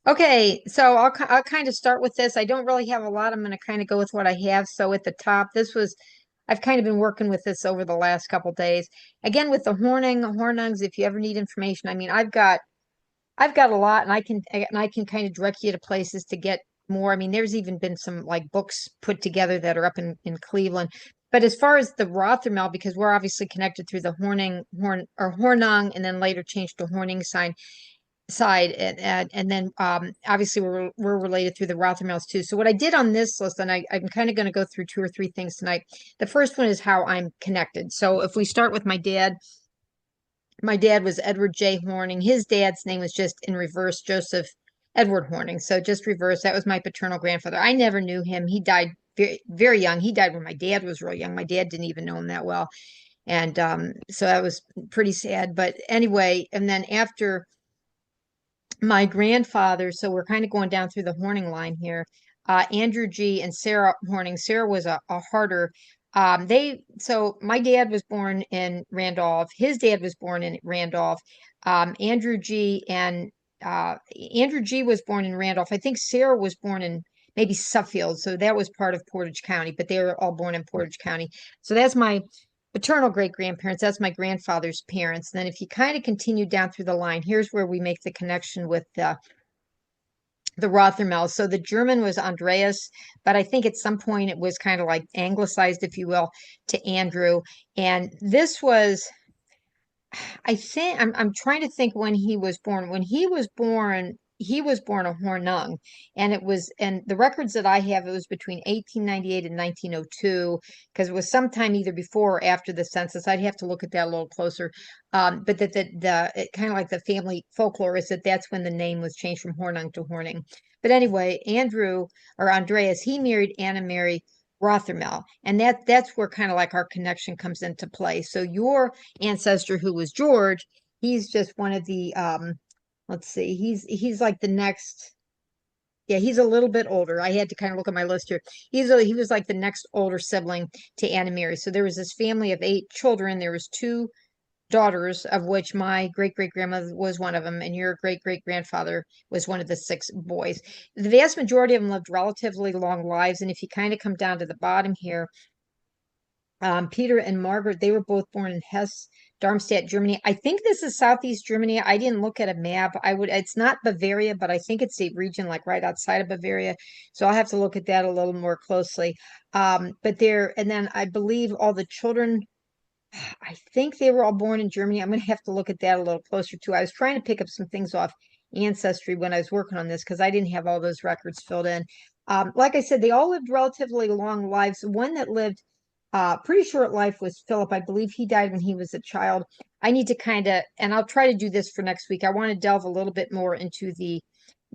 Okay, so I'll kind of start with this. I don't really have a lot. I'm going to kind of go with what I have. So at the top, I've kind of been working with this over the last couple days. Again, with the hornungs, if you ever need information, I mean, I've got a lot, and I can kind of direct you to places to get more. I mean, there's even been some like books put together that are up in Cleveland. But as far as the Rothermel, because we're obviously connected through the Hornung, and then later changed to Horning side, and then obviously we're related through the Rothermels too. So what I did on this list, and I'm kind of going to go through two or three things tonight. The first one is how I'm connected. So if we start with my dad was Edward J. Horning. His dad's name was just in reverse, Joseph Edward Horning. So just reverse. That was my paternal grandfather. I never knew him. He died very, very young. He died when my dad was real young. My dad didn't even know him that well. And so that was pretty sad. But anyway, and then after my grandfather, so we're kind of going down through the Horning line here. Andrew G. and Sarah Horning. Sarah was a harder. So my dad was born in Randolph. His dad was born in Randolph. Andrew G. and Andrew G. was born in Randolph. I think Sarah was born in maybe Suffield. So that was part of Portage County, but they were all born in Portage County. So that's my paternal great grandparents. That's my grandfather's parents. And then if you kind of continue down through the line, here's where we make the connection with the Rothermel. So the German was Andreas, but I think at some point it was kind of like anglicized, if you will, to Andrew. And this was, I think, I'm trying to think when he was born. When he was born a Hornung, and the records that I have, it was between 1898 and 1902, because it was sometime either before or after the census. I'd have to look at that a little closer. But that the kind of like the family folklore is that that's when the name was changed from Hornung to Horning. But anyway, Andrew or Andreas, he married Anna Mary Rothermel, and that's where kind of like our connection comes into play. So your ancestor, who was George, he's just one of the let's see, he's like the next. Yeah, he's a little bit older. I had to kind of look at my list here. He was like the next older sibling to Anna Mary. So there was this family of 8 children. There was two daughters, of which my great great grandmother was one of them, and your great great grandfather was one of the 6 boys. The vast majority of them lived relatively long lives. And if you kind of come down to the bottom here, Peter and Margaret, they were both born in Hesse, Darmstadt, Germany. I think this is Southeast Germany. I didn't look at a map. It's not Bavaria, but I think it's a region like right outside of Bavaria. So I'll have to look at that a little more closely. And then I believe all the children, I think they were all born in Germany. I'm going to have to look at that a little closer too. I was trying to pick up some things off Ancestry when I was working on this because I didn't have all those records filled in. Like I said, they all lived relatively long lives. One that lived pretty short life was Philip. I believe he died when he was a child. I need to kind of, and I'll try to do this for next week. I want to delve a little bit more into the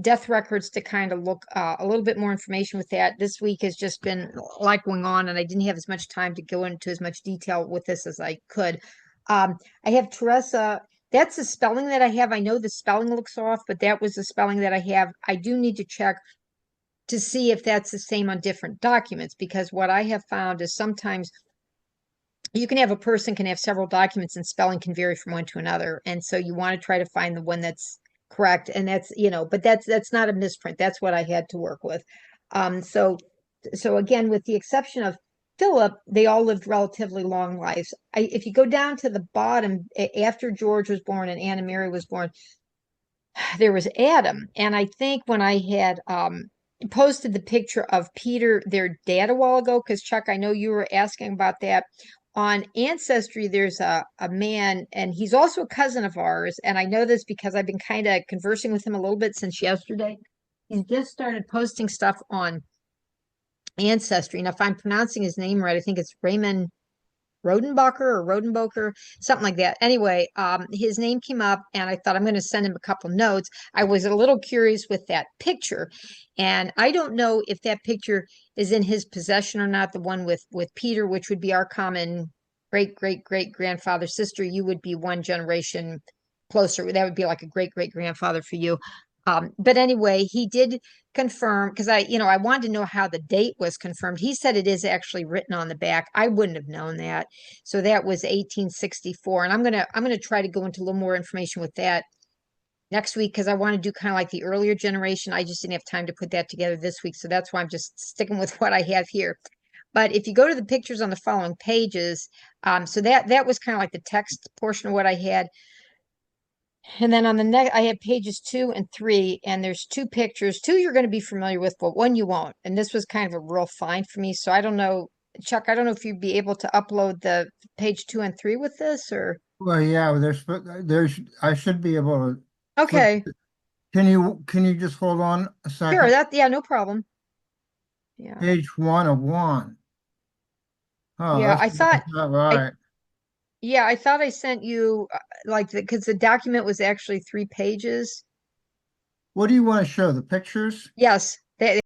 death records to kind of look a little bit more information with that. This week has just been a lot going on, and I didn't have as much time to go into as much detail with this as I could. I have Teresa. That's the spelling that I have. I know the spelling looks off, but that was the spelling that I have. I do need to check to see if that's the same on different documents, because what I have found is sometimes you can have a person can have several documents and spelling can vary from one to another. And so you want to try to find the one that's correct. And but that's not a misprint. That's what I had to work with. So again, with the exception of Philip, they all lived relatively long lives. If you go down to the bottom, after George was born and Anna Mary was born, there was Adam. And I think when I had posted the picture of Peter, their dad, a while ago, because Chuck, I know you were asking about that. On Ancestry, there's a man, and he's also a cousin of ours. And I know this because I've been kind of conversing with him a little bit since yesterday. He's just started posting stuff on Ancestry. And if I'm pronouncing his name right, I think it's Raymond Rodenbacher or Rodenboker, something like that. Anyway, his name came up, and I thought I'm going to send him a couple notes. I was a little curious with that picture, and I don't know if that picture is in his possession or not. The one with Peter, which would be our common great great great grandfather sister. You would be one generation closer. That would be like a great great grandfather for you. But anyway, he did confirm because I wanted to know how the date was confirmed. He said it is actually written on the back. I wouldn't have known that. So that was 1864. And I'm gonna try to go into a little more information with that next week because I want to do kind of like the earlier generation. I just didn't have time to put that together this week. So that's why I'm just sticking with what I have here. But if you go to the pictures on the following pages, so that was kind of like the text portion of what I had. And then on the next, I have pages 2 and 3, and there's two pictures. Two you're going to be familiar with, but one you won't. And this was kind of a real find for me. So I don't know, Chuck, I don't know if you'd be able to upload the page 2 and 3 with this or. Well, yeah, I should be able to flip. Okay, Can you just hold on a sure, second? yeah, no problem. Yeah. Page one of one. Oh, Yeah, that's not I right. yeah, I thought I sent you like because the document was actually 3 pages. What do you want to show? The pictures? Yes,